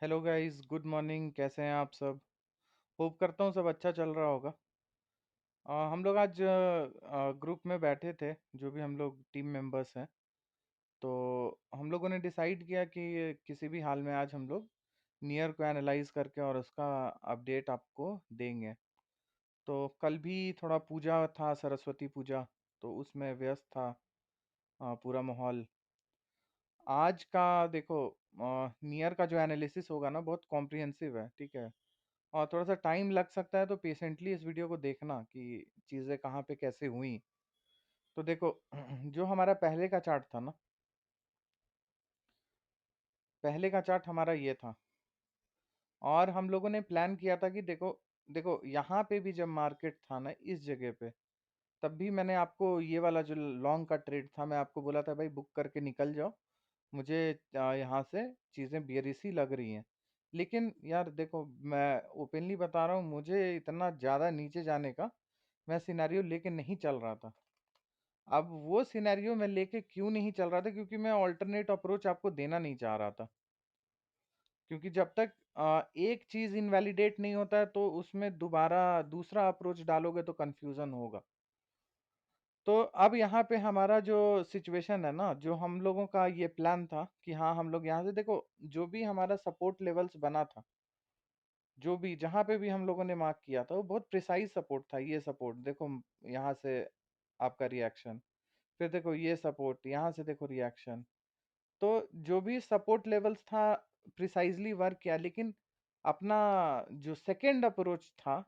Hello guys, good morning. कैसे हैं आप सब? होप करता हूँ सब अच्छा चल रहा होगा। हम लोग आज ग्रुप में बैठे थे, जो भी हम लोग टीम मेंबर्स हैं। तो हम लोगों ने डिसाइड किया कि किसी भी हाल में आज हम लोग नियर को एनालाइज करके और उसका अपडेट आपको देंगे। तो कल भी थोड़ा पूजा था, सरस्वती पूजा, तो उसमें व्यस्त था पूरा माहौल। आज का देखो, नियर का जो एनालिसिस होगा ना, बहुत कॉम्प्रिहेंसिव है, ठीक है। और थोड़ा सा टाइम लग सकता है, तो पेशेंटली इस वीडियो को देखना कि चीज़ें कहाँ पे कैसे हुई। तो देखो, जो हमारा पहले का चार्ट था ना, पहले का चार्ट हमारा ये था। और हम लोगों ने प्लान किया था कि देखो देखो यहाँ पे भी जब मार्केट था ना इस जगह पे, तब भी मैंने आपको ये वाला जो लॉन्ग का ट्रेड था, मैं आपको बोला था भाई बुक करके निकल जाओ। मुझे यहाँ से चीज़ें बेरिश ही लग रही हैं। लेकिन यार देखो, मैं ओपनली बता रहा हूँ, मुझे इतना ज़्यादा नीचे जाने का मैं सिनेरियो लेके नहीं चल रहा था। अब वो सिनेरियो मैं लेके क्यों नहीं चल रहा था? क्योंकि मैं ऑल्टरनेट अप्रोच आपको देना नहीं चाह रहा था। क्योंकि जब तक एक चीज इनवैलिडेट नहीं होता है, तो उसमें दोबारा दूसरा अप्रोच डालोगे तो कंफ्यूजन होगा। तो अब यहाँ पे हमारा जो सिचुएशन है ना, जो हम लोगों का ये प्लान था कि हाँ हम लोग यहाँ से देखो, जो भी हमारा सपोर्ट लेवल्स बना था, जो भी जहाँ पे भी हम लोगों ने मार्क किया था, वो बहुत प्रिसाइज सपोर्ट था। ये सपोर्ट देखो, यहाँ से आपका रिएक्शन, फिर देखो ये सपोर्ट, यहाँ से देखो रिएक्शन। तो जो भी सपोर्ट लेवल्स था, प्रिसाइजली वर्क किया। लेकिन अपना जो सेकेंड अप्रोच था,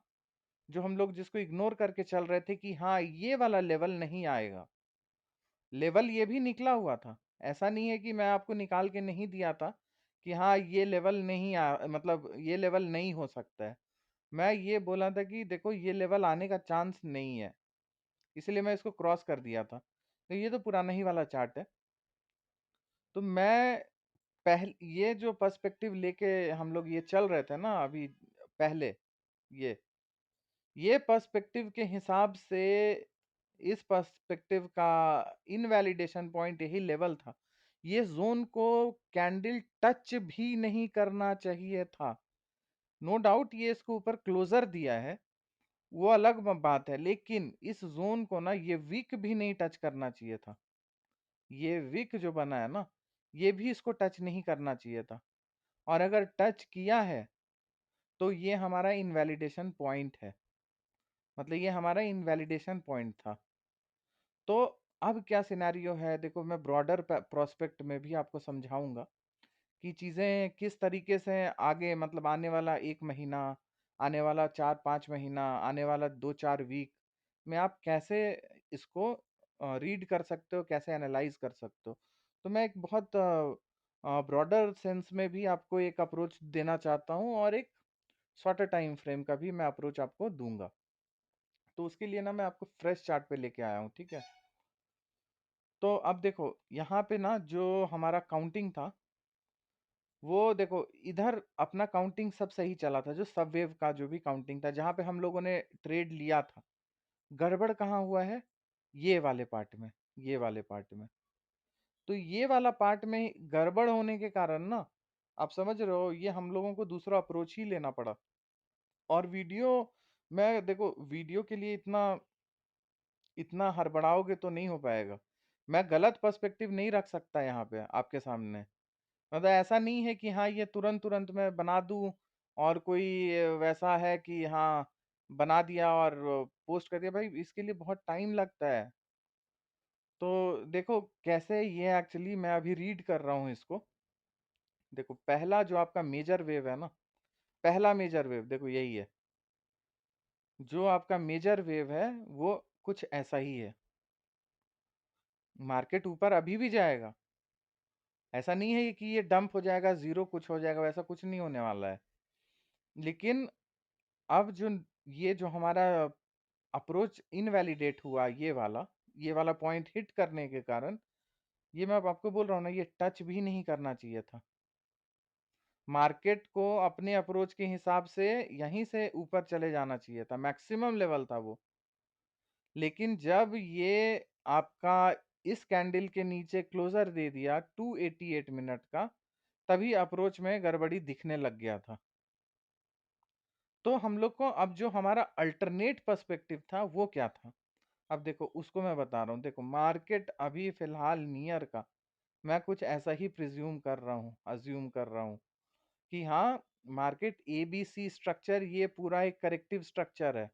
जो हम लोग जिसको इग्नोर करके चल रहे थे कि हाँ ये वाला लेवल नहीं आएगा, लेवल ये भी निकला हुआ था। ऐसा नहीं है कि मैं आपको निकाल के नहीं दिया था कि हाँ ये लेवल नहीं मतलब ये लेवल नहीं हो सकता है। मैं ये बोला था कि देखो ये लेवल आने का चांस नहीं है, इसलिए मैं इसको क्रॉस कर दिया था। तो ये तो पुराना ही वाला चार्ट है। तो मैं पहले ये जो पर्सपेक्टिव लेके हम लोग ये चल रहे थे ना अभी, पहले ये ये पर्सपेक्टिव के हिसाब से, इस पर्सपेक्टिव का इनवैलिडेशन पॉइंट यही लेवल था। ये जोन को कैंडल टच भी नहीं करना चाहिए था। नो डाउट ये इसको ऊपर क्लोजर दिया है, वो अलग बात है। लेकिन इस जोन को ना ये वीक भी नहीं टच करना चाहिए था। ये वीक जो बना है ना, ये भी इसको टच नहीं करना चाहिए था। और अगर टच किया है, तो ये हमारा इनवैलिडेशन पॉइंट है। मतलब ये हमारा इनवैलिडेशन पॉइंट था। तो अब क्या सिनेरियो है, देखो मैं ब्रॉडर प्रोस्पेक्ट में भी आपको समझाऊंगा कि चीज़ें किस तरीके से आगे, मतलब आने वाला 1 महीना, आने वाला 4-5 महीना, आने वाला 2-4 वीक में आप कैसे इसको रीड कर सकते हो, कैसे एनालाइज कर सकते हो। तो मैं एक बहुत ब्रॉडर सेंस में भी आपको एक अप्रोच देना चाहता हूँ, और एक शॉर्टर टाइम फ्रेम का भी मैं अप्रोच आपको दूंगा। तो उसके लिए ना मैं आपको फ्रेश चार्ट पे लेके आया हूँ, ठीक है। तो अब देखो यहाँ पे ना जो हमारा काउंटिंग था, वो देखो इधर अपना काउंटिंग सब सही चला था। जो सब वेव का जो भी काउंटिंग था, जहाँ पे हम लोगों ने ट्रेड लिया था, गड़बड़ कहाँ हुआ है? ये वाले पार्ट में, ये वाले पार्ट में। तो ये वाला पार्ट में गड़बड़ होने के कारण ना, आप समझ रहे हो, ये हम लोगों को दूसरा अप्रोच ही लेना पड़ा। और वीडियो मैं देखो, वीडियो के लिए इतना इतना हड़बड़ाओगे तो नहीं हो पाएगा। मैं गलत पर्सपेक्टिव नहीं रख सकता यहाँ पे आपके सामने। मतलब ऐसा नहीं है कि हाँ ये तुरंत तुरंत मैं बना दूं, और कोई वैसा है कि हाँ बना दिया और पोस्ट कर दिया। भाई इसके लिए बहुत टाइम लगता है। तो देखो कैसे ये एक्चुअली मैं अभी रीड कर रहा हूँ इसको। देखो पहला जो आपका मेजर वेव है ना, पहला मेजर वेव देखो यही है। जो आपका मेजर वेव है वो कुछ ऐसा ही है। मार्केट ऊपर अभी भी जाएगा, ऐसा नहीं है कि ये डंप हो जाएगा, जीरो कुछ हो जाएगा, वैसा कुछ नहीं होने वाला है। लेकिन अब जो ये जो हमारा अप्रोच इनवैलिडेट हुआ, ये वाला पॉइंट हिट करने के कारण, ये मैं अब आपको बोल रहा हूँ ना, ये टच भी नहीं करना चाहिए था। मार्केट को अपने अप्रोच के हिसाब से यहीं से ऊपर चले जाना चाहिए था, मैक्सिमम लेवल था वो। लेकिन जब ये आपका इस कैंडल के नीचे क्लोजर दे दिया 288 मिनट का, तभी अप्रोच में गड़बड़ी दिखने लग गया था। तो हम लोग को अब जो हमारा अल्टरनेट पर्सपेक्टिव था वो क्या था? अब देखो उसको मैं बता रहा हूँ। देखो मार्केट अभी फ़िलहाल नियर का मैं कुछ ऐसा ही प्रिज़्यूम कर रहा हूँ, अज़्यूम कर रहा हूँ कि हाँ, मार्केट एबीसी स्ट्रक्चर ये पूरा एक करेक्टिव स्ट्रक्चर है।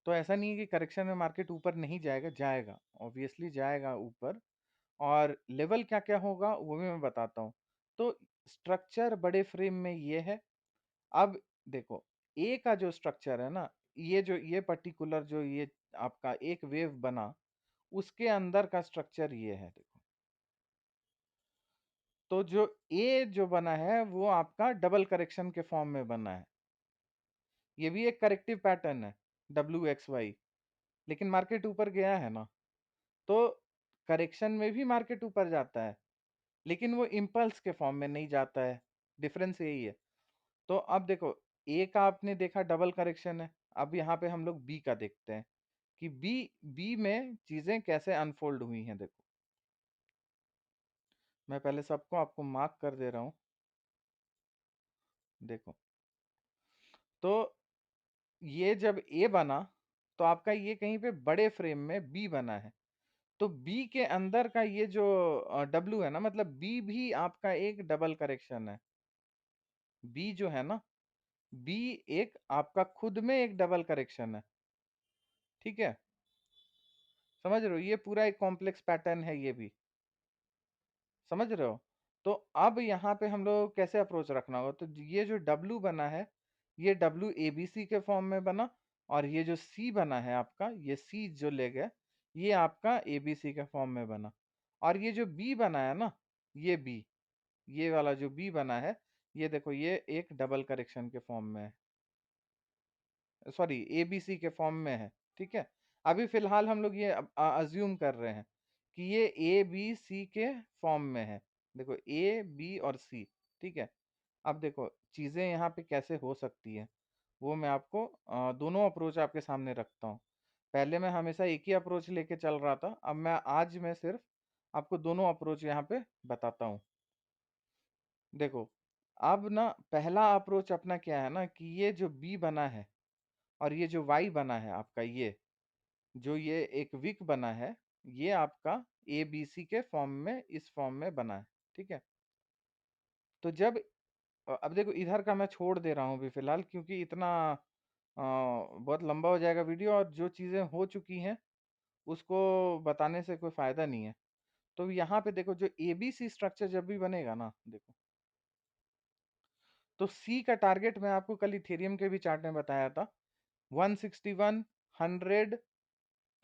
तो ऐसा नहीं है कि करेक्शन में मार्केट ऊपर नहीं जाएगा, जाएगा, ऑब्वियसली जाएगा ऊपर। और लेवल क्या-क्या होगा वो भी मैं बताता हूँ। तो स्ट्रक्चर बड़े फ्रेम में ये है। अब देखो, ए का जो स्ट्रक्चर है ना, ये पर्टिकुलर जो ये आपका एक वेव बना, उसके अंदर का स्ट्रक्चर ये है देखो। तो जो ए जो बना है वो आपका डबल करेक्शन के फॉर्म में बना है। ये भी एक करेक्टिव पैटर्न है, WXY, लेकिन मार्केट ऊपर गया है ना, तो करेक्शन में भी मार्केट ऊपर जाता है, लेकिन वो इम्पल्स के फॉर्म में नहीं जाता है। डिफरेंस यही है। तो अब देखो, ए का आपने देखा डबल करेक्शन है। अब यहाँ पे हम लोग बी का देखते हैं कि बी में चीजें कैसे अनफोल्ड हुई हैं। देखो, मैं पहले सबको आपको मार्क कर दे रहा हूँ। देखो, तो ये जब ए बना, तो आपका ये कहीं पे बड़े फ्रेम में बी बना है। तो बी के अंदर का ये जो डब्ल्यू है ना, मतलब बी भी आपका एक डबल करेक्शन है। बी जो है ना, बी एक आपका खुद में एक डबल करेक्शन है। ठीक है, समझ रहे हो? ये पूरा एक कॉम्प्लेक्स पैटर्न है ये भी, समझ रहे हो? तो अब यहाँ पे हम लोग कैसे अप्रोच रखना होगा? तो ये जो डब्ल्यू बना है, ये डब्ल्यू एबीसी के फॉर्म में बना, और ये जो सी बना है आपका, ये सी जो ले गए, ये आपका एबीसी के फॉर्म में बना। और ये जो बी बना है ना, ये बी, ये वाला जो बी बना है, ये देखो ये एक डबल करेक्शन के फॉर्म में है, सॉरी एबीसी के फॉर्म में है। ठीक है, अभी फिलहाल हम लोग ये अज्यूम कर रहे हैं कि ये ए बी सी के फॉर्म में है। देखो ए बी और सी। ठीक है, अब देखो चीजें यहाँ पे कैसे हो सकती है, वो मैं आपको दोनों अप्रोच आपके सामने रखता हूँ। पहले मैं हमेशा एक ही अप्रोच लेके चल रहा था, अब मैं सिर्फ आपको दोनों अप्रोच यहाँ पे बताता हूँ। देखो, अब ना पहला अप्रोच अपना क्या है ना कि ये जो बी बना है और ये जो वाई बना है आपका, ये जो ये एक विक बना है, ये आपका ए बी सी के फॉर्म में, इस फॉर्म में बना है। ठीक है, तो जब अब देखो इधर का मैं छोड़ दे रहा हूँ अभी फिलहाल, क्योंकि इतना बहुत लंबा हो जाएगा वीडियो, और जो चीज़ें हो चुकी हैं उसको बताने से कोई फायदा नहीं है। तो यहाँ पे देखो, जो एबीसी स्ट्रक्चर जब भी बनेगा ना, देखो, तो सी का टारगेट मैं आपको कल इथेरियम के भी चार्ट में बताया था, 161, 100,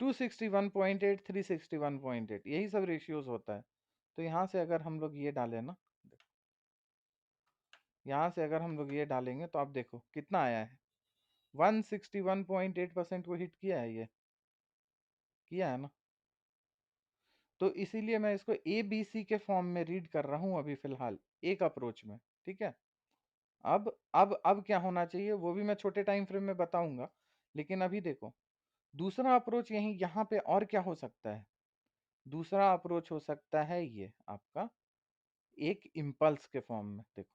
261.8, 361.8, यही सब रेशियोज होता है। तो यहाँ से अगर हम लोग ये डालें ना, यहाँ से अगर हम लोग ये डालेंगे तो आप देखो कितना आया है, 161.8% को हिट किया है, ये किया है ना। तो इसीलिए मैं इसको ए बी सी के फॉर्म में रीड कर रहा हूँ अभी फिलहाल, एक अप्रोच में। ठीक है, अब क्या होना चाहिए वो भी मैं छोटे टाइम फ्रेम में बताऊंगा, लेकिन अभी देखो दूसरा अप्रोच यही यहाँ पे और क्या हो सकता है। दूसरा अप्रोच हो सकता है ये आपका एक इम्पल्स के फॉर्म में। देखो,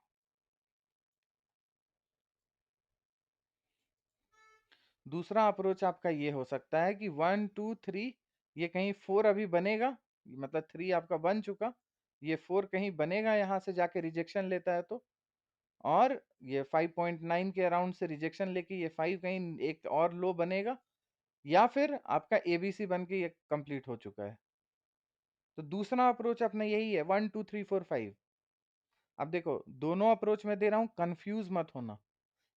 दूसरा अप्रोच आपका ये हो सकता है कि 1 2 3, ये कहीं 4 अभी बनेगा, मतलब 3 आपका बन चुका, ये 4 कहीं बनेगा यहाँ से जाके रिजेक्शन लेता है तो, और ये 5.9 के अराउंड से रिजेक्शन लेके ये 5 कहीं एक और लो बनेगा, या फिर आपका एबीसी बन के ये कंप्लीट हो चुका है। तो दूसरा अप्रोच अपना यही है, 1 2 3 4 5। अब देखो दोनों अप्रोच में दे रहा हूँ, कंफ्यूज मत होना,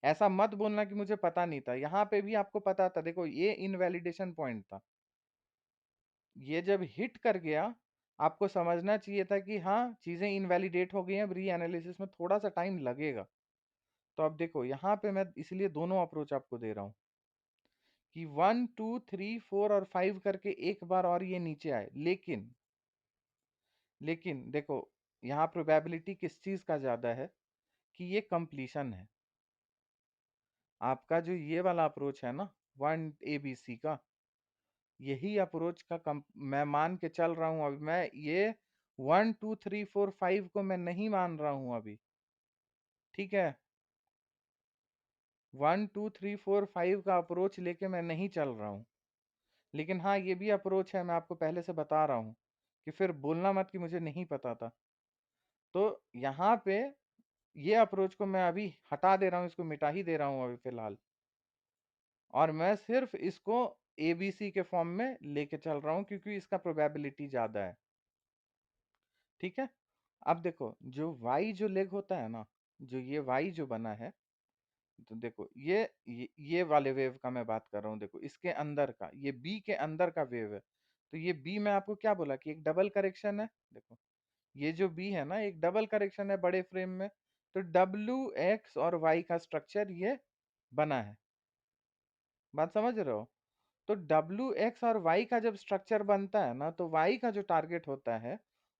ऐसा मत बोलना कि मुझे पता नहीं था। यहाँ पे भी आपको पता था, देखो ये इनवैलिडेशन पॉइंट था, ये जब हिट कर गया आपको समझना चाहिए था कि हाँ चीजें इनवैलिडेट हो गई हैं, अब री एनालिसिस में थोड़ा सा टाइम लगेगा। तो अब देखो यहाँ पे मैं इसलिए दोनों अप्रोच आपको दे रहा हूँ कि 1 2 3 4 और 5 करके एक बार और ये नीचे आए, लेकिन देखो यहाँ प्रोबेबिलिटी किस चीज का ज्यादा है कि ये कंप्लीशन है। आपका जो ये वाला अप्रोच है ना, 1 ABC का, यही अप्रोच का मैं मान के चल रहा हूँ अभी मैं, ये 1 2 3 4 5 को मैं नहीं मान रहा हूं अभी, ठीक है। 1 2 3 4 5 का अप्रोच लेके मैं नहीं चल रहा हूँ। लेकिन हाँ, ये भी अप्रोच है, मैं आपको पहले से बता रहा हूँ कि फिर बोलना मत कि मुझे नहीं पता था। तो यहाँ पे ये अप्रोच को मैं अभी हटा दे रहा हूँ, इसको मिटा ही दे रहा हूँ अभी फिलहाल। और मैं सिर्फ इसको एबीसी के फॉर्म में लेके चल रहा हूँ क्योंकि इसका प्रोबेबिलिटी ज्यादा है, ठीक है। अब देखो जो वाई जो लेग होता है ना, जो ये वाई जो बना है, तो देखो ये वाले वेव का मैं बात कर रहा हूँ। देखो इसके अंदर का, ये बी के अंदर का वेव है। तो ये बी मैं आपको क्या बोला कि एक डबल करेक्शन है। देखो ये जो बी है ना, एक डबल करेक्शन है बड़े फ्रेम में। तो डब्ल्यू एक्स और वाई का स्ट्रक्चर ये बना है। बात समझ रहे हो? तो डब्ल्यू एक्स और वाई का जब स्ट्रक्चर बनता है ना, तो वाई का जो टारगेट होता है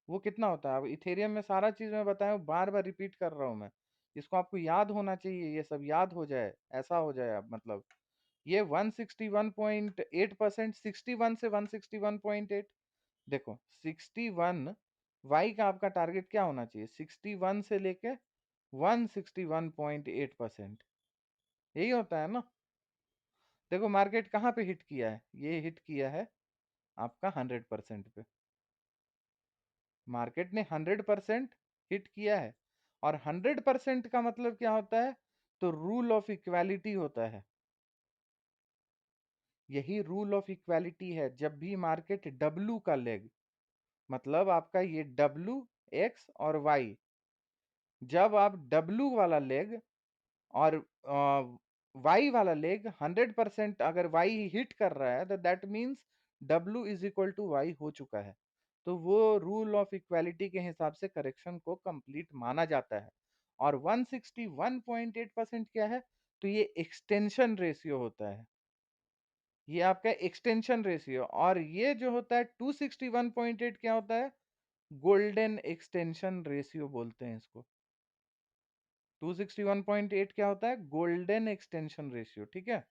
वो कितना होता है। अब इथेरियम में सारा चीज मैं बताया हूँ, बार बार रिपीट कर रहा हूँ मैं। इसको आपको याद होना चाहिए, ये सब याद हो जाए, ऐसा हो जाए। अब मतलब ये 161.8%, 61 से 161.8। देखो 61 वाई का आपका टारगेट क्या होना चाहिए, 61 से लेके 161.8%, यही होता है ना। देखो मार्केट कहाँ पे हिट किया है, ये हिट किया है आपका 100% पे। मार्केट ने 100% हिट किया है। और 100% का मतलब क्या होता है, तो रूल ऑफ इक्वालिटी होता है। यही रूल ऑफ इक्वालिटी है। जब भी मार्केट डब्लू का लेग, मतलब आपका ये डब्लू एक्स और वाई, जब आप डब्लू वाला लेग और वाई वाला लेग 100% अगर वाई हिट कर रहा है, तो that means W is equal to Y हो चुका है। तो वो रूल ऑफ इक्वालिटी के हिसाब से करेक्शन को कंप्लीट माना जाता है। और 161.8% क्या है, तो ये एक्सटेंशन रेशियो होता है। ये आपका एक्सटेंशन रेशियो। और ये जो होता है 261.8 क्या होता है, गोल्डन एक्सटेंशन रेशियो बोलते हैं इसको। 261.8 क्या होता है, गोल्डन एक्सटेंशन रेशियो, ठीक है।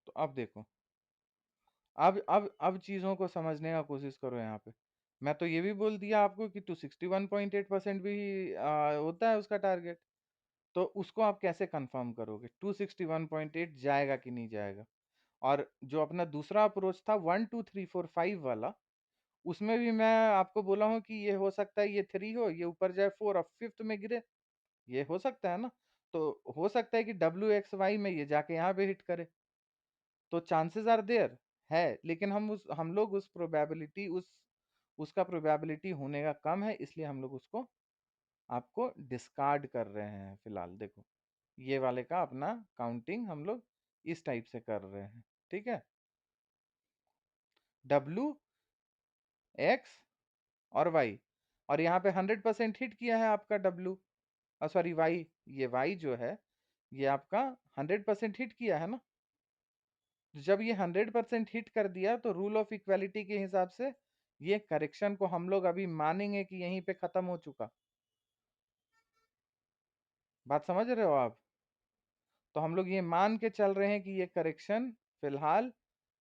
तो अब देखो, अब चीजों को समझने का कोशिश करो यहाँ पे। मैं तो ये भी बोल दिया आपको कि 261.8% भी होता है उसका टारगेट। तो उसको आप कैसे कंफर्म करोगे 261.8 जाएगा कि नहीं जाएगा। और जो अपना दूसरा अप्रोच था 1 2 3 4 5 वाला, उसमें भी मैं आपको बोला हूँ कि ये हो सकता है ये 3 हो, ये ऊपर जाए 4 और फिफ्थ में गिरे, ये हो सकता है ना। तो हो सकता है कि डब्ल्यू एक्स वाई में ये जाके यहाँ पे हिट करे। तो चांसेस आर देयर है, लेकिन हम लोग उस प्रोबेबिलिटी उसका प्रोबेबिलिटी होने का कम है, इसलिए हम लोग उसको आपको डिस्कार्ड कर रहे हैं फिलहाल। देखो ये वाले का अपना काउंटिंग हम लोग इस टाइप से कर रहे हैं, ठीक है। डब्ल्यू एक्स और वाई, और यहाँ पे 100% हिट किया है आपका डब्ल्यू, सॉरी वाई। ये वाई जो है ये आपका 100% हिट किया है ना। तो जब ये 100% हिट कर दिया, तो रूल ऑफ इक्वालिटी के हिसाब से ये करेक्शन को हम लोग अभी मानेंगे कि यहीं पे खत्म हो चुका। बात समझ रहे हो आप? तो हम लोग ये मान के चल रहे हैं कि ये करेक्शन फिलहाल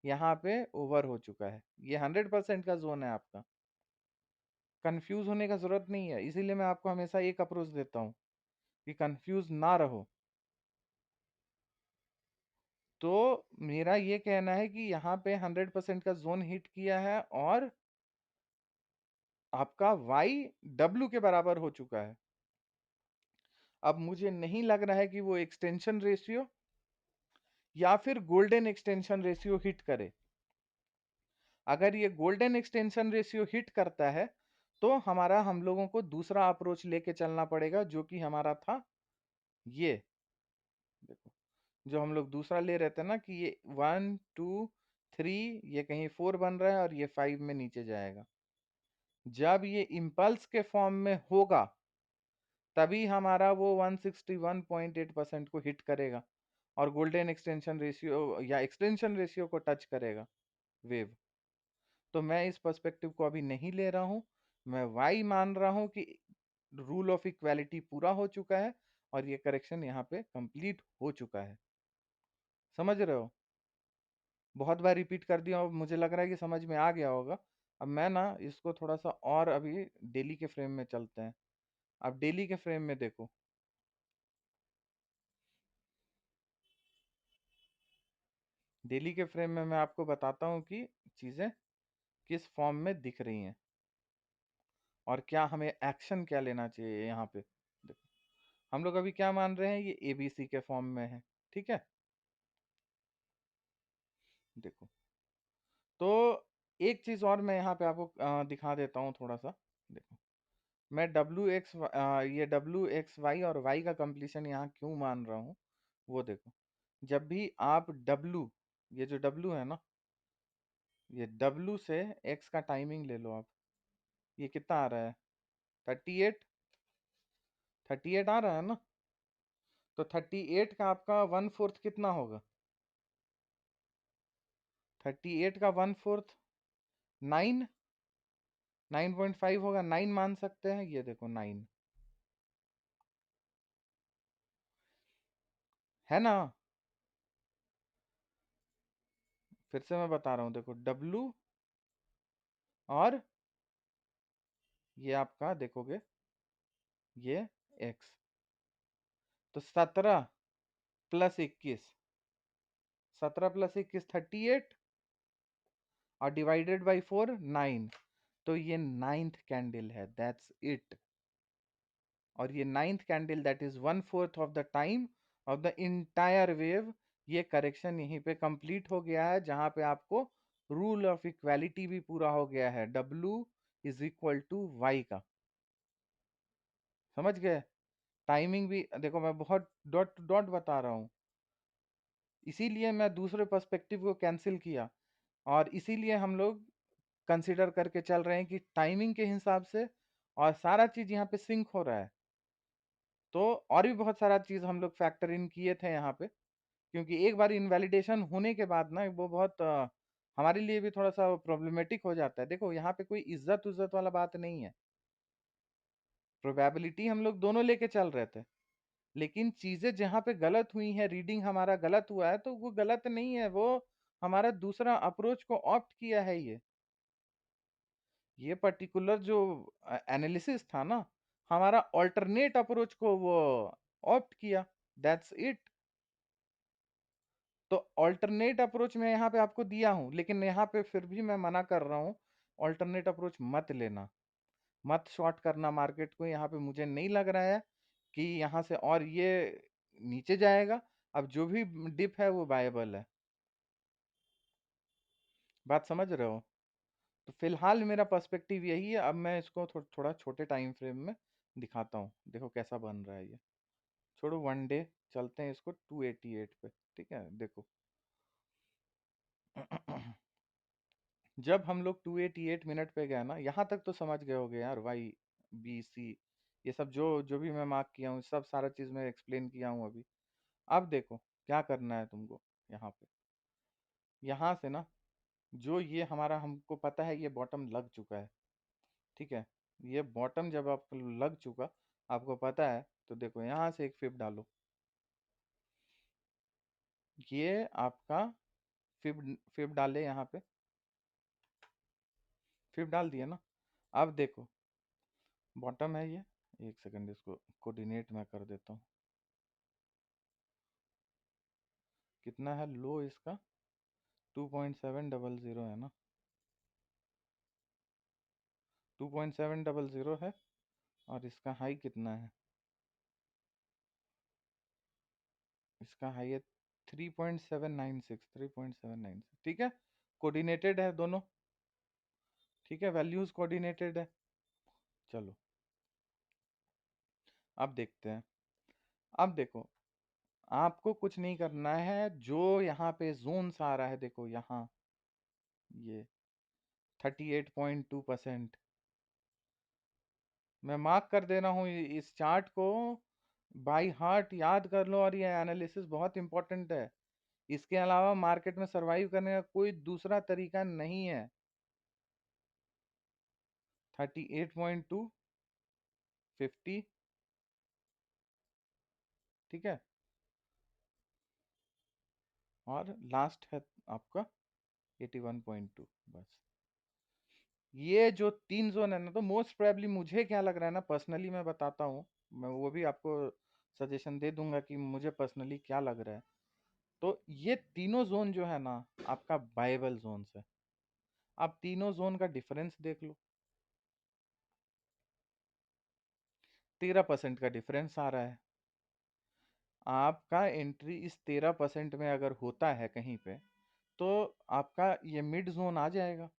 यहाँ पे ओवर हो चुका है। ये 100% का जोन है आपका। कंफ्यूज होने का जरूरत नहीं है, इसीलिए मैं आपको हमेशा एक अप्रोच देता हूँ कि कंफ्यूज ना रहो। तो मेरा ये कहना है कि यहाँ पे 100% का जोन हिट किया है, और आपका y w के बराबर हो चुका है। अब मुझे नहीं लग रहा है कि वो एक्सटेंशन रेशियो या फिर गोल्डन एक्सटेंशन रेशियो हिट करे। अगर ये गोल्डन एक्सटेंशन रेशियो हिट करता है, तो हम लोगों को दूसरा अप्रोच लेके चलना पड़ेगा, जो कि हमारा था ये। देखो जो हम लोग दूसरा ले रहे थे ना कि ये 1 2 3, ये कहीं 4 बन रहा है और ये 5 में नीचे जाएगा। जब ये इम्पल्स के फॉर्म में होगा, तभी हमारा वो 161.8% को हिट करेगा और गोल्डन एक्सटेंशन रेशियो या एक्सटेंशन रेशियो को टच करेगा वेव। तो मैं इस पर्सपेक्टिव को अभी नहीं ले रहा हूं। मैं वाई मान रहा हूं कि रूल ऑफ इक्वालिटी पूरा हो चुका है और ये करेक्शन यहाँ पे कंप्लीट हो चुका है। समझ रहे हो? बहुत बार रिपीट कर दिया और मुझे लग रहा है कि समझ में आ गया होगा। अब मैं ना इसको थोड़ा सा और अभी डेली के फ्रेम में चलते हैं। अब डेली के फ्रेम में देखो, डेली के फ्रेम में मैं आपको बताता हूँ कि चीजें किस फॉर्म में दिख रही हैं और क्या हमें एक्शन क्या लेना चाहिए यहाँ पे। देखो, हम लोग अभी क्या मान रहे हैं, ये एबीसी के फॉर्म में है, ठीक है। देखो, तो एक चीज और मैं यहाँ पे आपको दिखा देता हूँ थोड़ा सा। देखो, मैं ये WXY और Y का कंप्लीशन यहाँ क्यों मान रहा हूँ, वो देखो। जब भी आप ये जो W है ना, ये W से X का टाइमिंग ले लो आप। ये कितना आ रहा है, 38। 38 आ रहा है ना। तो 38 का आपका 1/4 कितना होगा, 38 का 1/4 9, 9.5 होगा, 9 मान सकते हैं, ये देखो 9 है ना। फिर से मैं बता रहा हूँ, देखो W और ये आपका देखोगे, ये X। तो 17 + 21, 38 और डिवाइडेड बाई 4 9। तो ये नाइन्थ कैंडल है, दैट्स इट। और ये ninth candle that is 1/4 of the time of the entire wave. ये करेक्शन यहीं पे कंप्लीट हो गया है, जहां पे आपको रूल ऑफ इक्वालिटी भी पूरा हो गया है, W = Y का। समझ गए। टाइमिंग भी देखो, मैं बहुत डॉट टू डॉट बता रहा हूँ, इसीलिए मैं दूसरे पर्सपेक्टिव को कैंसिल किया। और इसीलिए हम लोग कंसिडर करके चल रहे हैं कि टाइमिंग के हिसाब से और सारा चीज यहाँ पे सिंक हो रहा है। तो और भी बहुत सारा चीज हम लोग फैक्टर इन किए थे यहाँ पे, क्योंकि एक बार इनवैलिडेशन होने के बाद ना वो बहुत हमारे लिए भी थोड़ा सा प्रॉब्लमेटिक हो जाता है। देखो, यहाँ पे कोई इज्जत उज्जत वाला बात नहीं है, प्रोबेबिलिटी हम लोग दोनों लेके चल रहे थे। लेकिन चीजें जहाँ पे गलत हुई है, रीडिंग हमारा गलत हुआ है, तो वो गलत नहीं है, वो हमारा दूसरा अप्रोच को ऑप्ट किया है। ये पर्टिकुलर जो एनालिसिस था ना, हमारा ऑल्टरनेट अप्रोच को वो ऑप्ट किया, दैट्स इट। तो ऑल्टरनेट अप्रोच मैं यहाँ पे आपको दिया हूँ, लेकिन यहाँ पे फिर भी मैं मना कर रहा हूँ, ऑल्टरनेट अप्रोच मत लेना, मत शॉर्ट करना मार्केट को। यहाँ पे मुझे नहीं लग रहा है कि यहाँ से और ये नीचे जाएगा। अब जो भी डिप है वो बायबल है, बात समझ रहे हो। तो फिलहाल मेरा पर्सपेक्टिव यही है। अब मैं इसको थोड़ा छोटे टाइम फ्रेम में दिखाता हूँ, देखो कैसा बन रहा है ये। छोड़ो, 1 डे चलते हैं इसको 288 पे, ठीक है। देखो, जब हम लोग 288 मिनट पे गए ना, यहाँ तक तो समझ गए होगे यार, YBC ये सब जो जो भी मैं मार्क किया हूँ, सब सारा चीज मैं एक्सप्लेन किया हूँ अभी। अब देखो क्या करना है तुमको। यहाँ पे, यहाँ से ना, जो ये हमारा, हमको पता है ये बॉटम लग चुका है, ठीक है। ये बॉटम जब आपको लग चुका, आपको पता है, तो देखो यहाँ से एक फिब डालो। ये आपका फिब फिब डाले यहाँ पे, फिब डाल दिया ना। अब देखो, बॉटम है ये। एक सेकंड, इसको कोऑर्डिनेट मैं कर देता हूँ। कितना है लो इसका, 2.700 है ना, 2.700 है। और इसका हाई कितना है, इसका हाई है 3.796, ठीक है। कोऑर्डिनेटेड है दोनों, ठीक है, वैल्यूज कोऑर्डिनेटेड है। चलो, अब देखते हैं। अब देखो, आपको कुछ नहीं करना है, जो यहाँ पे जोन्स आ रहा है, देखो यहाँ, ये 38.2%, मैं मार्क कर दे रहा हूँ इस चार्ट को, बाय हार्ट याद कर लो। और ये एनालिसिस बहुत इंपॉर्टेंट है, इसके अलावा मार्केट में सरवाइव करने का कोई दूसरा तरीका नहीं है। 38.2, 50, ठीक है। और लास्ट है आपका 81.2, बस। ये जो 3 ज़ोन है ना, तो मोस्ट प्रोबेबली मुझे क्या लग रहा है ना, पर्सनली मैं बताता हूँ, मैं वो भी आपको सजेशन दे दूँगा कि मुझे पर्सनली क्या लग रहा है। तो ये तीनों ज़ोन जो है ना, आपका बायबल ज़ोन्स है। आप तीनों ज़ोन का डिफरेंस देख लो, 13% का डिफरेंस आ रहा है। आपका एंट्री इस 13% में अगर होता है कहीं पे, तो आपका ये मिड ज़ोन आ जाएगा,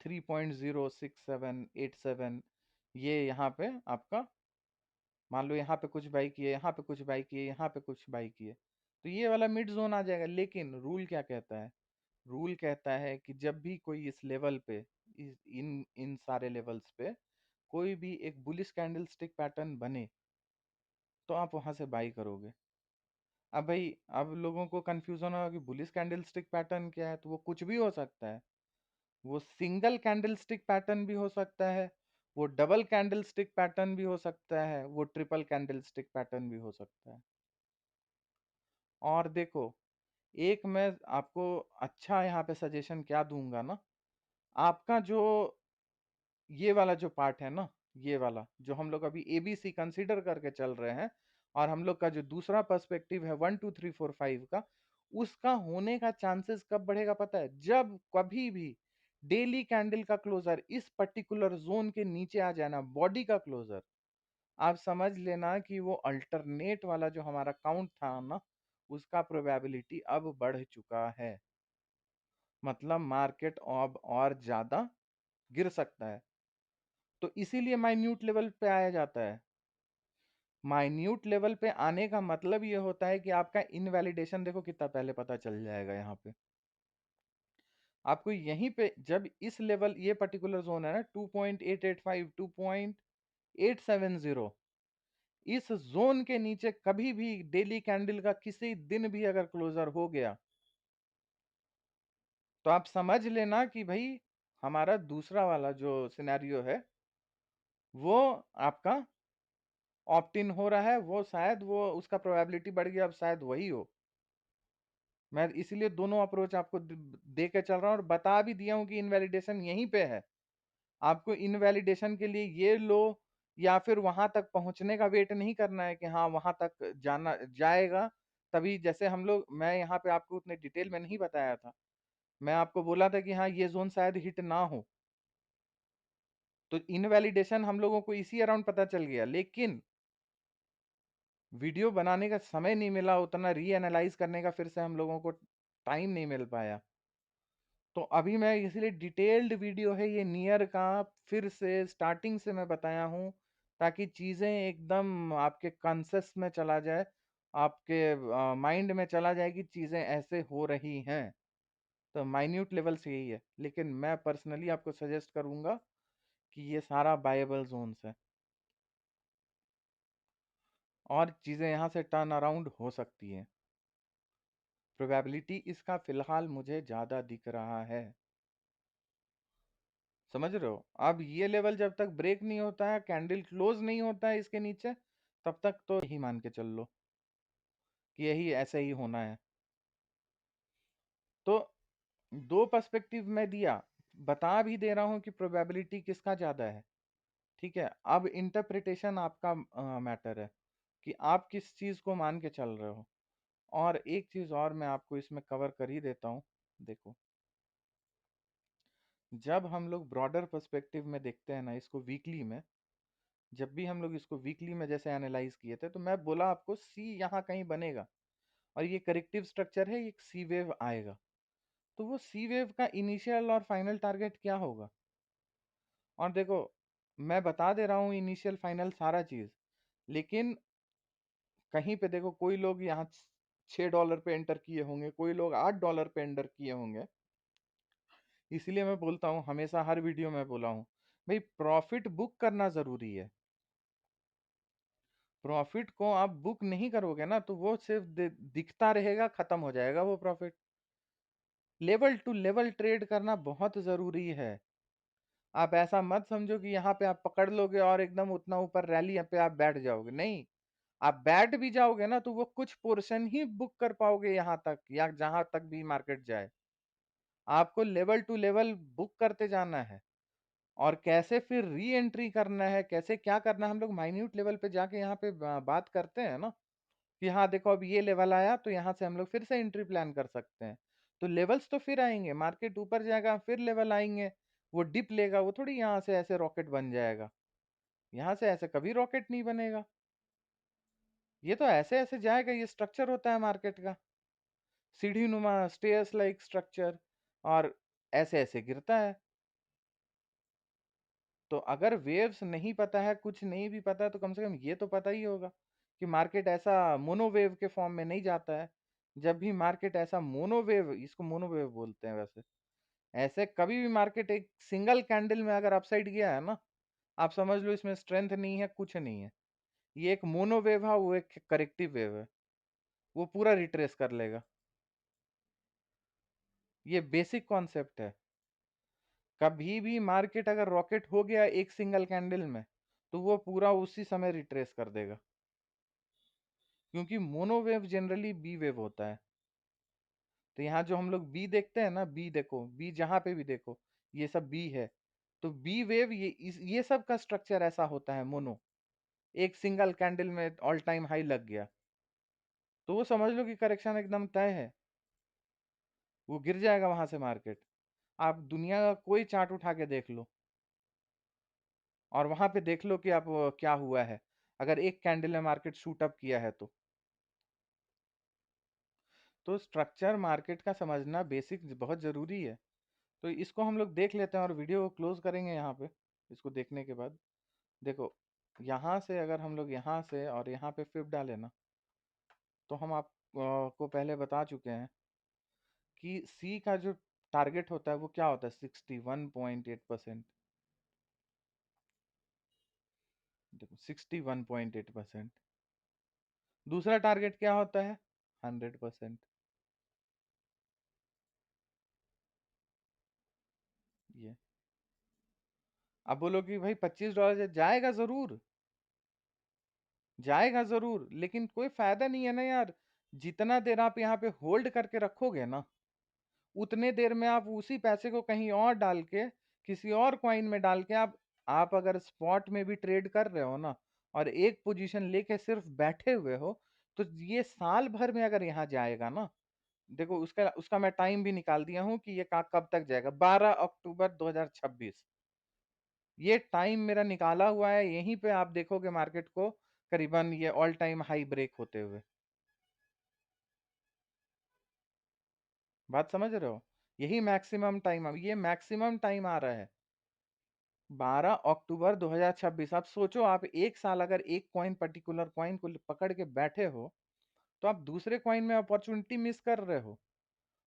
3.06787। ये यहाँ पे आपका, मान लो यहाँ पे कुछ बाई किए, यहाँ पे कुछ बाई किए, यहाँ पे कुछ बाई किए, तो ये वाला मिड जोन आ जाएगा। लेकिन रूल क्या कहता है? रूल कहता है कि जब भी कोई इस लेवल पे, इन इन सारे लेवल्स पे कोई भी एक बुलिश कैंडल स्टिक पैटर्न बने, तो आप वहां से बाई करोगे। अब भाई, अब लोगों को कंफ्यूजन होगा कि बुलिश कैंडल स्टिक पैटर्न क्या है, तो वो कुछ भी हो सकता है। वो सिंगल कैंडल स्टिक पैटर्न भी हो सकता है, वो डबल कैंडल स्टिक पैटर्न भी हो सकता है, वो ट्रिपल कैंडल स्टिक पैटर्न भी हो सकता है। और देखो, एक मैं आपको अच्छा यहाँ पे सजेशन क्या दूंगा ना, आपका जो ये वाला जो पार्ट है ना, ये वाला जो हम लोग अभी एबीसी कंसीडर करके चल रहे हैं, और हम लोग का जो दूसरा पर्सपेक्टिव है 1 2 3 4 5 का, उसका होने का चांसेस कब बढ़ेगा पता है? जब कभी भी डेली कैंडल का क्लोजर इस पर्टिकुलर जोन के नीचे आ जाए ना, बॉडी का क्लोजर, आप समझ लेना कि वो अल्टरनेट वाला जो हमारा काउंट था ना, उसका प्रोबेबिलिटी अब बढ़ चुका है। मतलब मार्केट अब और ज्यादा गिर सकता है। तो इसीलिए माइन्यूट लेवल पे आया जाता है। माइन्यूट लेवल पे आने का मतलब ये होता है कि आपका इनवैलिडेशन देखो कितना पहले पता चल जाएगा। यहाँ पे आपको यहीं पे जब इस लेवल, ये पर्टिकुलर जोन है ना, 2.885 2.870, इस जोन के नीचे कभी भी डेली कैंडल का किसी दिन भी अगर क्लोजर हो गया, तो आप समझ लेना कि भाई हमारा दूसरा वाला जो सिनेरियो है, वो आपका ऑप्ट इन हो रहा है। वो शायद वो उसका प्रोबेबिलिटी बढ़ गया, अब शायद वही हो। मैं इसीलिए दोनों अप्रोच आपको दे के चल रहा हूँ, और बता भी दिया हूँ कि इनवैलिडेशन यहीं पे है। आपको इनवैलिडेशन के लिए ये लो, या फिर वहां तक पहुंचने का वेट नहीं करना है कि हाँ वहां तक जाना जाएगा तभी। जैसे हम लोग, मैं यहाँ पे आपको उतने डिटेल में नहीं बताया था, मैं आपको बोला था कि हाँ ये जोन शायद हिट ना हो, तो इनवैलिडेशन हम लोगों को इसी अराउंड पता चल गया। लेकिन वीडियो बनाने का समय नहीं मिला, उतना रीएनालाइज करने का फिर से हम लोगों को टाइम नहीं मिल पाया। तो अभी मैं इसलिए डिटेल्ड वीडियो है ये नियर का, फिर से स्टार्टिंग से मैं बताया हूँ, ताकि चीज़ें एकदम आपके कॉन्सेप्ट में चला जाए, आपके माइंड में चला जाए कि चीज़ें ऐसे हो रही हैं। तो माइन्यूट लेवल से यही है, लेकिन मैं पर्सनली आपको सजेस्ट करूंगा कि ये सारा बायबल जोन्स है, और चीज़ें यहाँ से टर्न अराउंड हो सकती हैं। प्रोबेबिलिटी इसका फिलहाल मुझे ज़्यादा दिख रहा है। समझ रहे हो? अब ये लेवल जब तक ब्रेक नहीं होता है, कैंडल क्लोज नहीं होता है इसके नीचे, तब तक तो यही मान के चल लो कि यही ऐसे ही होना है। तो दो पर्सपेक्टिव में दिया, बता भी दे रहा हूं कि प्रोबेबिलिटी किसका ज्यादा है। ठीक है, अब इंटरप्रिटेशन आपका मैटर है कि आप किस चीज को मान के चल रहे हो। और एक चीज और मैं आपको इसमें कवर कर ही देता हूं। देखो, जब हम लोग ब्रॉडर पर्सपेक्टिव में देखते हैं ना इसको, वीकली में, जब भी हम लोग इसको वीकली में जैसे एनालाइज किए थे, तो मैं बोला आपको सी यहाँ कहीं बनेगा, और ये करेक्टिव स्ट्रक्चर है, एक सी वेव आएगा। तो वो सी वेव का इनिशियल और फाइनल टारगेट क्या होगा? और देखो, मैं बता दे रहा हूँ इनिशियल फाइनल सारा चीज, लेकिन कहीं पे देखो, कोई लोग यहाँ $6 पे एंटर किए होंगे, कोई लोग $8 पे एंटर किए होंगे। इसलिए मैं बोलता हूँ, हमेशा हर वीडियो में बोला हूँ, भाई प्रॉफिट बुक करना जरूरी है। प्रॉफिट को आप बुक नहीं करोगे ना, तो वो सिर्फ दिखता रहेगा, खत्म हो जाएगा वो profit. Level to level trade करना बहुत जरूरी है। आप ऐसा मत समझो कि यहाँ पे आप पकड़ लोगे और एकदम उतना ऊपर रैली पे आप बैठ जाओगे, नहीं। आप बैठ भी जाओगे ना, तो वो कुछ पोर्शन ही बुक कर पाओगे यहाँ तक, या जहां तक भी मार्केट जाए। आपको लेवल टू लेवल बुक करते जाना है। और कैसे फिर री एंट्री करना है, कैसे क्या करना है, हम लोग माइन्यूट लेवल पे जाके यहाँ पे बात करते हैं ना कि हाँ देखो अब ये लेवल आया तो यहाँ से हम लोग फिर से एंट्री प्लान कर सकते हैं। तो लेवल्स तो फिर आएंगे, मार्केट ऊपर जाएगा फिर लेवल आएंगे, वो डिप लेगा, वो थोड़ी यहाँ से ऐसे रॉकेट बन जाएगा। यहाँ से ऐसे कभी रॉकेट नहीं बनेगा। ये तो ऐसे ऐसे जाएगा, ये स्ट्रक्चर होता है मार्केट का, सीढ़ी नुमा स्टेयर्स लाइक स्ट्रक्चर, और ऐसे ऐसे गिरता है। तो अगर वेव्स नहीं पता है, कुछ नहीं भी पता है, तो कम से कम ये तो पता ही होगा कि मार्केट ऐसा मोनोवेव के फॉर्म में नहीं जाता है। जब भी मार्केट ऐसा मोनोवेव, इसको मोनोवेव बोलते हैं वैसे, ऐसे कभी भी मार्केट एक सिंगल कैंडल में अगर अपसाइड गया है ना, आप समझ लो इसमें स्ट्रेंथ नहीं है, कुछ नहीं है। ये एक मोनोवेव है, वो एक करेक्टिव वेव है, वो पूरा रिट्रेस कर लेगा। ये बेसिक कॉन्सेप्ट है। कभी भी मार्केट अगर रॉकेट हो गया एक सिंगल कैंडल में, तो वो पूरा उसी समय रिट्रेस कर देगा, क्योंकि मोनोवेव जनरली बी वेव होता है। तो यहाँ जो हम लोग बी देखते हैं ना, बी देखो, बी जहां पे भी देखो, ये सब बी है। तो बी वेव ये सब का स्ट्रक्चर ऐसा होता है मोनो, एक सिंगल कैंडल में ऑल टाइम हाई लग गया, तो वो समझ लो कि करेक्शन एकदम तय है, वो गिर जाएगा वहां से मार्केट। आप दुनिया का कोई चार्ट उठा के देख लो, और वहां पे देख लो कि आप क्या हुआ है, अगर एक कैंडल में मार्केट शूट अप किया है तो स्ट्रक्चर मार्केट का समझना बेसिक बहुत जरूरी है। तो इसको हम लोग देख लेते हैं और वीडियो को क्लोज करेंगे यहाँ पे। इसको देखने के बाद देखो, यहाँ से अगर हम लोग यहाँ से और यहाँ पे फिब डालें ना, तो हम आप को पहले बता चुके हैं कि सी का जो टारगेट होता है वो क्या होता है, 61.8%। देखो 61.8%। दूसरा टारगेट क्या होता है, 100%। ये अब बोलो कि भाई $25 जाएगा जरूर, जाएगा जरूर, लेकिन कोई फायदा नहीं है ना यार। जितना देर आप यहाँ पे होल्ड करके रखोगे ना, उतने देर में आप उसी पैसे को कहीं और डाल के, किसी और कॉइन में डाल के, आप अगर स्पॉट में भी ट्रेड कर रहे हो ना, और एक पोजीशन लेके सिर्फ बैठे हुए हो, तो ये साल भर में अगर यहाँ जाएगा ना, देखो उसका उसका मैं टाइम भी निकाल दिया हूँ कि ये कब तक जाएगा, 12 अक्टूबर 2026। ये टाइम मेरा निकाला हुआ है, यहीं पे आप देखोगे मार्केट को करीबन ये ऑल टाइम हाई ब्रेक होते हुए। बात समझ रहे हो, यही मैक्सिमम टाइम, अब ये मैक्सिमम टाइम आ रहा है 12 अक्टूबर 2026। आप सोचो, आप एक साल अगर एक कॉइन, पर्टिकुलर कॉइन को पकड़ के बैठे हो, तो आप दूसरे कॉइन में अपॉर्चुनिटी मिस कर रहे हो।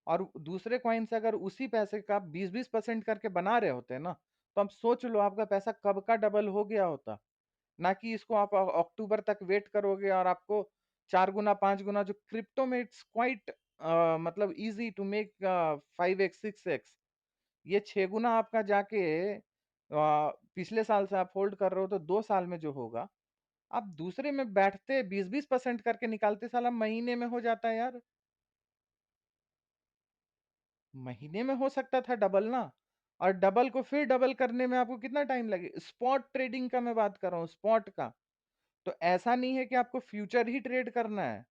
और दूसरे कॉइन से अगर उसी पैसे का 20-20% करके बना रहे होते ना, तो आप सोच लो आपका पैसा कब का डबल हो गया होता। ना कि इसको आप अक्टूबर तक वेट करोगे और आपको 4 गुना 5 गुना, जो क्रिप्टो में इट्स क्वाइट मतलब easy to make 5x 6x, ये 6 गुना आपका जाके पिछले साल से आप होल्ड कर रहे हो, तो 2 साल में जो होगा, आप दूसरे में बैठते 20-20% करके निकालते, साला महीने में हो जाता है यार। महीने में हो सकता था डबल ना, और डबल को फिर डबल करने में आपको कितना टाइम लगे, स्पॉट ट्रेडिंग का मैं बात कर रहा हूँ, स्पॉट का। तो ऐसा नहीं है कि आपको फ्यूचर ही ट्रेड करना है,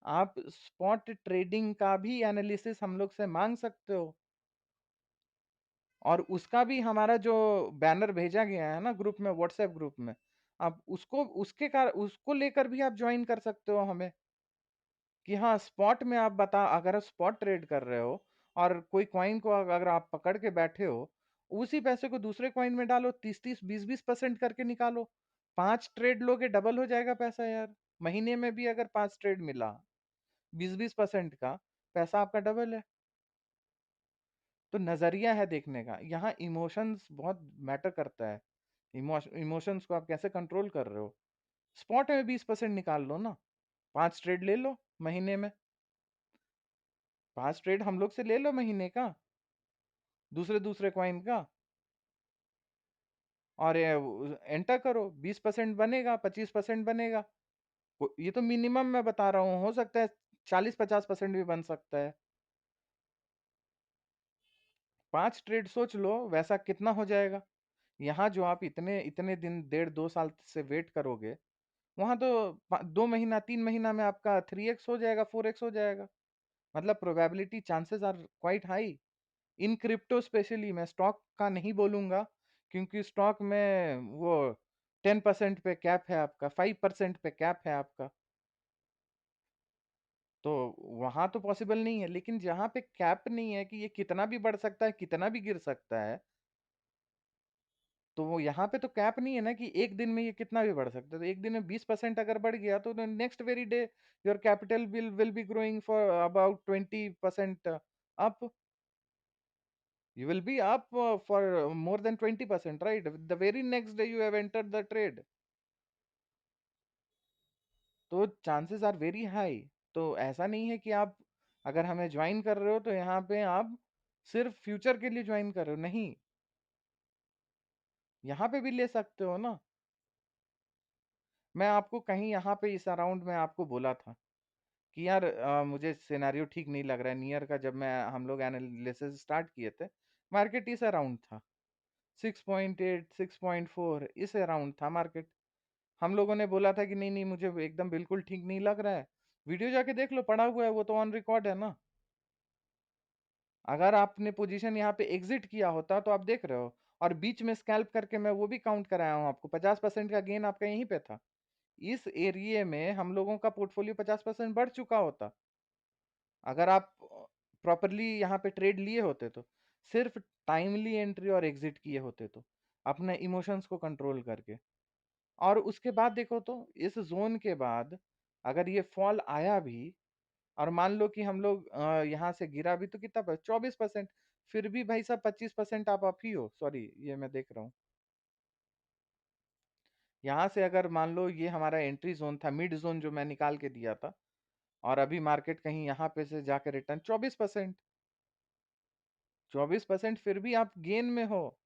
आप स्पॉट ट्रेडिंग का भी एनालिसिस हम लोग से मांग सकते हो। और उसका भी हमारा जो बैनर भेजा गया है ना ग्रुप में, व्हाट्सएप ग्रुप में, आप उसको उसको लेकर भी आप ज्वाइन कर सकते हो हमें, कि हाँ स्पॉट में आप बता, अगर आप स्पॉट ट्रेड कर रहे हो और कोई कॉइन को अगर आप पकड़ के बैठे हो, उसी पैसे को दूसरे कॉइन में डालो, 30-30 20-20% करके निकालो, 5 ट्रेड लोगे डबल हो जाएगा पैसा यार। महीने में भी अगर 5 ट्रेड मिला 20-20% का, पैसा आपका डबल है। तो नजरिया है देखने का, यहाँ इमोशंस बहुत मैटर करता है। इमोशंस को आप कैसे कंट्रोल कर रहे हो। स्पॉट में 20% निकाल लो ना, 5 ट्रेड ले लो महीने में, 5 ट्रेड हम लोग से ले लो महीने का, दूसरे दूसरे कॉइन का, और एंटर करो, 20% बनेगा, 25% बनेगा। ये तो मिनिमम मैं बता रहा हूँ, हो सकता है 40-50% भी बन सकता है। 5 ट्रेड सोच लो वैसा कितना हो जाएगा, यहाँ जो आप इतने इतने दिन 1.5 2 साल से वेट करोगे, वहाँ तो 2 महीना 3 महीना में आपका 3x हो जाएगा, 4x हो जाएगा। मतलब probability chances are quite high in crypto, specially मैं स्टॉक का नहीं बोलूंगा, क्योंकि स्टॉक में वो 10% पे कैप है आपका, 5% पे कैप है आपका, तो वहां तो पॉसिबल नहीं है। लेकिन जहां पे कैप नहीं है कि ये कितना भी बढ़ सकता है, कितना भी गिर सकता है, तो वो यहाँ पे तो कैप नहीं है ना कि एक दिन में ये कितना भी बढ़ सकता है। तो एक दिन में 20% अगर बढ़ गया तो next very day your capital will be growing for about 20% up, you will be up for more than 20%, right? The very next day you have entered the trade, तो चांसेस आर वेरी हाई। तो ऐसा नहीं है कि आप अगर हमें join कर रहे हो तो यहाँ पे आप सिर्फ फ्यूचर के लिए ज्वाइन कर रहे हो, नहीं, यहाँ पे भी ले सकते हो ना। मैं आपको कहीं यहाँ पे इस अराउंड में आपको बोला था कि यार मुझे सिनेरियो ठीक नहीं लग रहा है नियर का। जब मैं हम लोग एनालिसिस स्टार्ट किए थे, मार्केट इस अराउंड था, 6.8 6.4 इस अराउंड था मार्केट। हम लोगों ने बोला था कि नहीं नहीं मुझे एकदम बिल्कुल ठीक नहीं लग रहा है। वीडियो जाके देख लो, पड़ा हुआ है, वो तो ऑन रिकॉर्ड है ना। अगर आपने पोजीशन यहाँ पे एग्जिट किया होता तो आप देख रहे हो, और बीच में स्कैल्प करके मैं वो भी काउंट कराया हूँ आपको, 50% का गेन आपका यहीं पे था। इस एरिया में हम लोगों का पोर्टफोलियो 50% बढ़ चुका होता, अगर आप प्रॉपरली यहाँ पे ट्रेड लिए होते तो, सिर्फ टाइमली एंट्री और एग्जिट किए होते तो, अपने इमोशंस को कंट्रोल करके। और उसके बाद देखो तो इस जोन के बाद अगर ये फॉल आया भी, और मान लो कि हम लोग यहाँ से गिरा भी, तो कितना 24%, फिर भी भाई साहब 25% आप ही हो। सॉरी, ये मैं देख रहा हूँ, यहाँ से अगर मान लो ये हमारा एंट्री जोन था, मिड जोन जो मैं निकाल के दिया था, और अभी मार्केट कहीं यहाँ पे से जाके रिटर्न 24%, 24% फिर भी आप गेन में हो।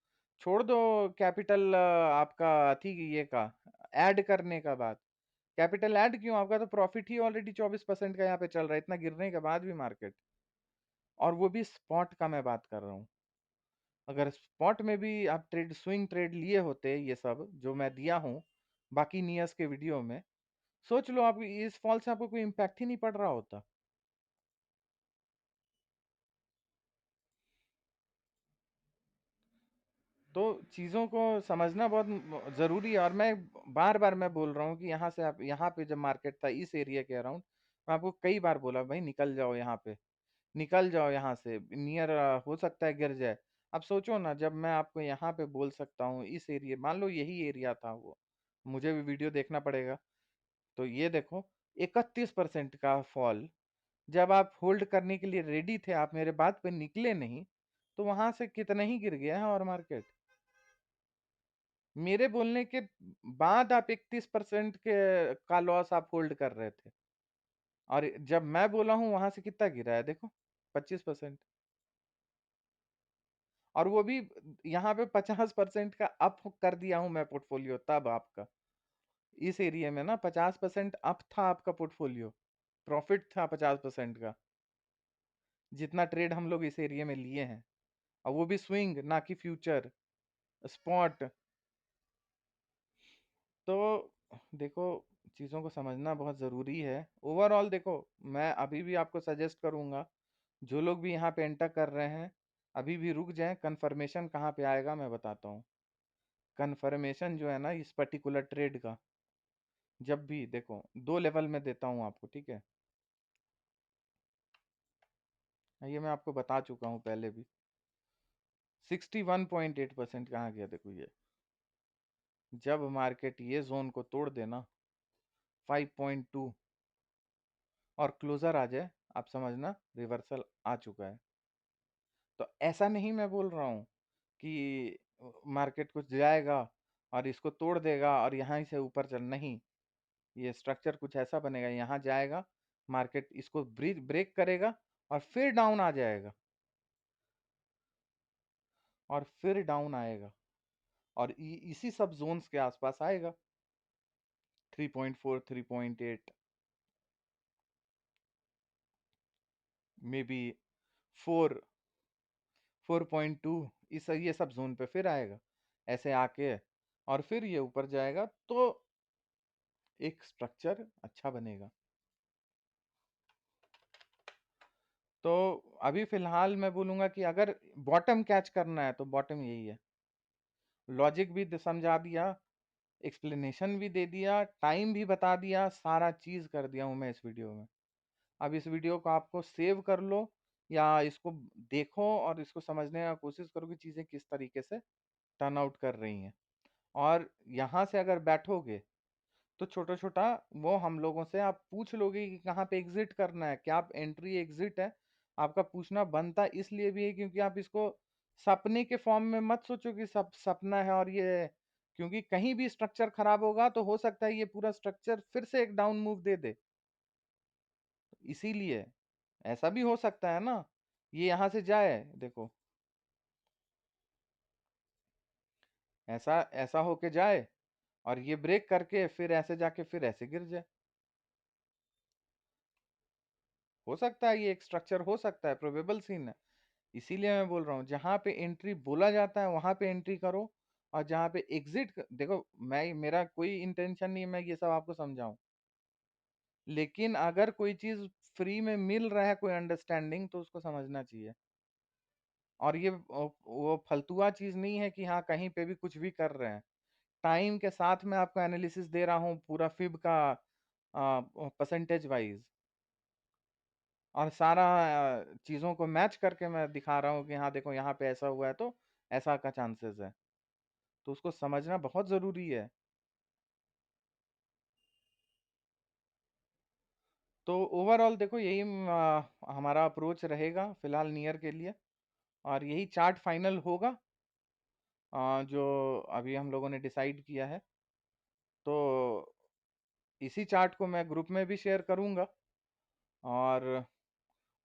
छोड़ दो कैपिटल आपका थी ये का ऐड करने का बात, कैपिटल ऐड क्यों, आपका तो प्रॉफिट ही ऑलरेडी 24% का यहाँ पे चल रहा है, इतना गिरने के बाद भी मार्केट। और वो भी स्पॉट का मैं बात कर रहा हूँ। अगर स्पॉट में भी आप ट्रेड, स्विंग ट्रेड लिए होते, ये सब जो मैं दिया हूँ बाकी नियर्स के वीडियो में, सोच लो आप इस फॉल से आपको कोई इम्पैक्ट ही नहीं पड़ रहा होता। तो चीज़ों को समझना बहुत ज़रूरी है। और मैं बार बार मैं बोल रहा हूँ कि यहाँ से आप, यहाँ पे जब मार्केट था इस एरिया के अराउंड, मैं आपको कई बार बोला भाई निकल जाओ यहाँ पे, निकल जाओ यहाँ से, नियर हो सकता है गिर जाए। अब सोचो ना, जब मैं आपको यहाँ पे बोल सकता हूँ इस एरिया, मान लो यही एरिया था वो, मुझे भी वीडियो देखना पड़ेगा, तो ये देखो 31% का फॉल, जब आप होल्ड करने के लिए रेडी थे, आप मेरे बात पे निकले नहीं, तो वहां से कितना ही गिर गया है और मार्केट। मेरे बोलने के बाद आप 31% के का लॉस आप होल्ड कर रहे थे, और जब मैं बोला हूं वहां से कितना गिरा है देखो, 25%। और वो भी यहाँ पे 50% का अप कर दिया हूं मैं पोर्टफोलियो, तब आपका इस एरिया में ना 50% अप था आपका पोर्टफोलियो, प्रॉफिट था 50% का, जितना ट्रेड हम लोग इस एरिया में लिए हैं, और वो भी स्विंग ना कि फ्यूचर, स्पॉट। तो देखो, चीज़ों को समझना बहुत ज़रूरी है। ओवरऑल देखो, मैं अभी भी आपको सजेस्ट करूंगा, जो लोग भी यहाँ पे एंटर कर रहे हैं, अभी भी रुक जाएं। कंफर्मेशन कहाँ पे आएगा मैं बताता हूँ। कंफर्मेशन जो है ना इस पर्टिकुलर ट्रेड का, जब भी देखो, दो लेवल में देता हूँ आपको, ठीक है, ये मैं आपको बता चुका हूँ पहले भी। 61.8% कहाँ गया देखो ये, जब मार्केट ये जोन को तोड़ देना 5.2 और क्लोजर आ जाए, आप समझना रिवर्सल आ चुका है। तो ऐसा नहीं मैं बोल रहा हूँ कि मार्केट कुछ जाएगा और इसको तोड़ देगा और यहाँ से ऊपर चल, नहीं, ये स्ट्रक्चर कुछ ऐसा बनेगा, यहाँ जाएगा, मार्केट इसको ब्रेक ब्रेक करेगा, और फिर डाउन आ जाएगा, और फिर डाउन आएगा, और इसी सब जोन्स के आसपास आएगा, 3.4 3.8, मे बी 4, 4.2, इस ये सब जोन पे फिर आएगा। ऐसे आके, और फिर ये ऊपर जाएगा तो एक स्ट्रक्चर अच्छा बनेगा। तो अभी फिलहाल मैं बोलूंगा कि अगर बॉटम कैच करना है तो बॉटम यही है। लॉजिक भी समझा दिया, एक्सप्लेनेशन भी दे दिया, टाइम भी बता दिया, सारा चीज कर दिया हूं मैं इस वीडियो में। अब इस वीडियो को आपको सेव कर लो या इसको देखो और इसको समझने का कोशिश करो कि चीजें किस तरीके से टर्न आउट कर रही हैं। और यहाँ से अगर बैठोगे तो छोटा छोटा वो हम लोगों से आप पूछ लोगे कि कहाँ पे एग्जिट करना है, क्या आप एंट्री एग्जिट है। आपका पूछना बनता इसलिए भी है क्योंकि आप इसको सपने के फॉर्म में मत सोचो कि सब सपना है और ये, क्योंकि कहीं भी स्ट्रक्चर खराब होगा तो हो सकता है ये पूरा स्ट्रक्चर फिर से एक डाउन मूव दे दे। इसीलिए ऐसा भी हो सकता है ना, ये यहाँ से जाए देखो, ऐसा ऐसा होके जाए और ये ब्रेक करके फिर ऐसे जाके फिर ऐसे गिर जाए। हो सकता है, ये एक स्ट्रक्चर हो सकता है, प्रोबेबल सीन है। इसीलिए मैं बोल रहा हूँ जहां पे एंट्री बोला जाता है वहां पे एंट्री करो, और जहां पे एग्जिट देखो, मैं मेरा कोई इंटेंशन नहीं है मैं ये सब आपको समझाऊं, लेकिन अगर कोई चीज फ्री में मिल रहा है, कोई अंडरस्टैंडिंग, तो उसको समझना चाहिए। और ये वो फलतुआ चीज नहीं है कि हाँ कहीं पे भी कुछ भी कर रहे हैं। टाइम के साथ में आपको एनालिसिस दे रहा हूँ पूरा फिब का, परसेंटेज वाइज, और सारा चीजों को मैच करके मैं दिखा रहा हूँ कि हाँ देखो यहाँ पे ऐसा हुआ है तो ऐसा का चांसेस है। तो उसको समझना बहुत जरूरी है। तो ओवरऑल देखो यही हमारा अप्रोच रहेगा फिलहाल नियर के लिए, और यही चार्ट फाइनल होगा जो अभी हम लोगों ने डिसाइड किया है। तो इसी चार्ट को मैं ग्रुप में भी शेयर करूंगा, और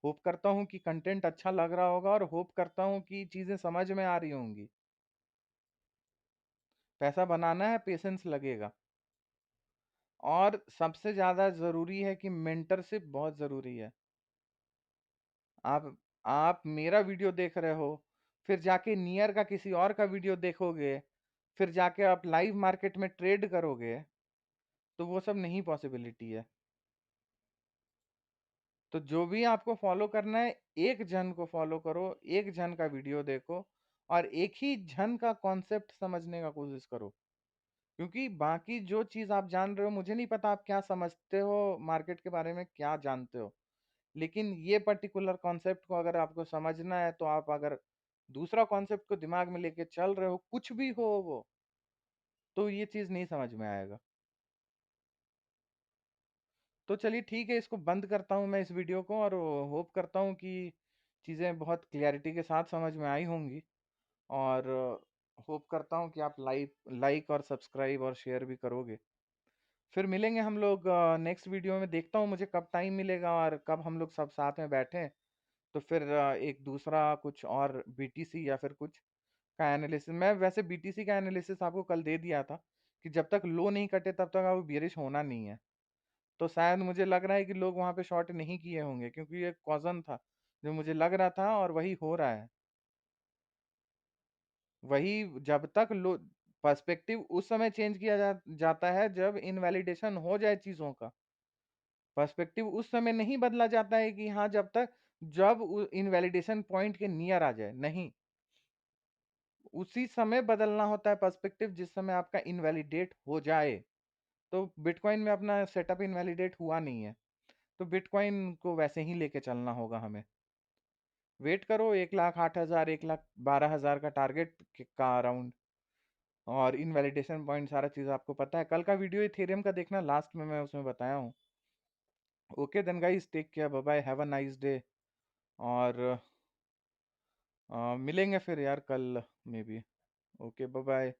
होप करता हूँ कि कंटेंट अच्छा लग रहा होगा, और होप करता हूँ कि चीज़ें समझ में आ रही होंगी। पैसा बनाना है, पेशेंस लगेगा, और सबसे ज़्यादा ज़रूरी है कि मेंटरशिप बहुत ज़रूरी है। आप आप मेरा वीडियो देख रहे हो, फिर जाके नियर का किसी और का वीडियो देखोगे, फिर जाके आप लाइव मार्केट में ट्रेड करोगे, तो वो सब नहीं पॉसिबिलिटी है। तो जो भी आपको फॉलो करना है, एक जन को फॉलो करो, एक जन का वीडियो देखो, और एक ही जन का कॉन्सेप्ट समझने का कोशिश करो। क्योंकि बाकी जो चीज आप जान रहे हो, मुझे नहीं पता आप क्या समझते हो मार्केट के बारे में, क्या जानते हो, लेकिन ये पर्टिकुलर कॉन्सेप्ट को अगर आपको समझना है, तो आप अगर दूसरा कॉन्सेप्ट को दिमाग में लेके चल रहे हो, कुछ भी हो वो, तो ये चीज नहीं समझ में आएगा। तो चलिए ठीक है, इसको बंद करता हूँ मैं इस वीडियो को, और होप करता हूँ कि चीज़ें बहुत क्लैरिटी के साथ समझ में आई होंगी, और होप करता हूँ कि आप लाइक लाइक और सब्सक्राइब और शेयर भी करोगे। फिर मिलेंगे हम लोग नेक्स्ट वीडियो में। देखता हूँ मुझे कब टाइम मिलेगा और कब हम लोग सब साथ में बैठें, तो फिर एक दूसरा कुछ और बीटीसी या फिर कुछ का एनालिसिस, मैं वैसे बीटीसी का एनालिसिस आपको कल दे दिया था कि जब तक लो नहीं कटे तब तक आपको बियरिश होना नहीं है। तो शायद मुझे लग रहा है कि लोग वहां पे शॉर्ट नहीं किए होंगे, क्योंकि ये कॉजन था जो मुझे लग रहा था, और वही हो रहा है। वही, जब तक लो पर्सपेक्टिव उस समय चेंज किया जाता है जब इनवैलिडेशन हो जाए चीजों का। पर्सपेक्टिव उस समय नहीं बदला जाता है कि हाँ, जब इनवैलिडेशन पॉइंट के नियर आ जाए, नहीं, उसी समय बदलना होता है पर्सपेक्टिव जिस समय आपका इनवैलिडेट हो जाए। तो बिटकॉइन में अपना सेटअप इनवैलिडेट हुआ नहीं है, तो बिटकॉइन को वैसे ही लेके चलना होगा हमें। वेट करो, 1,08,000, 1,12,000 का टारगेट का अराउंड, और इनवैलिडेशन पॉइंट सारा चीज़ आपको पता है। कल का वीडियो इथेरियम का देखना, लास्ट में मैं उसमें बताया हूँ। Okay then guys, take care, bye bye, have a nice day. और मिलेंगे फिर यार कल, maybe. Okay, bye bye.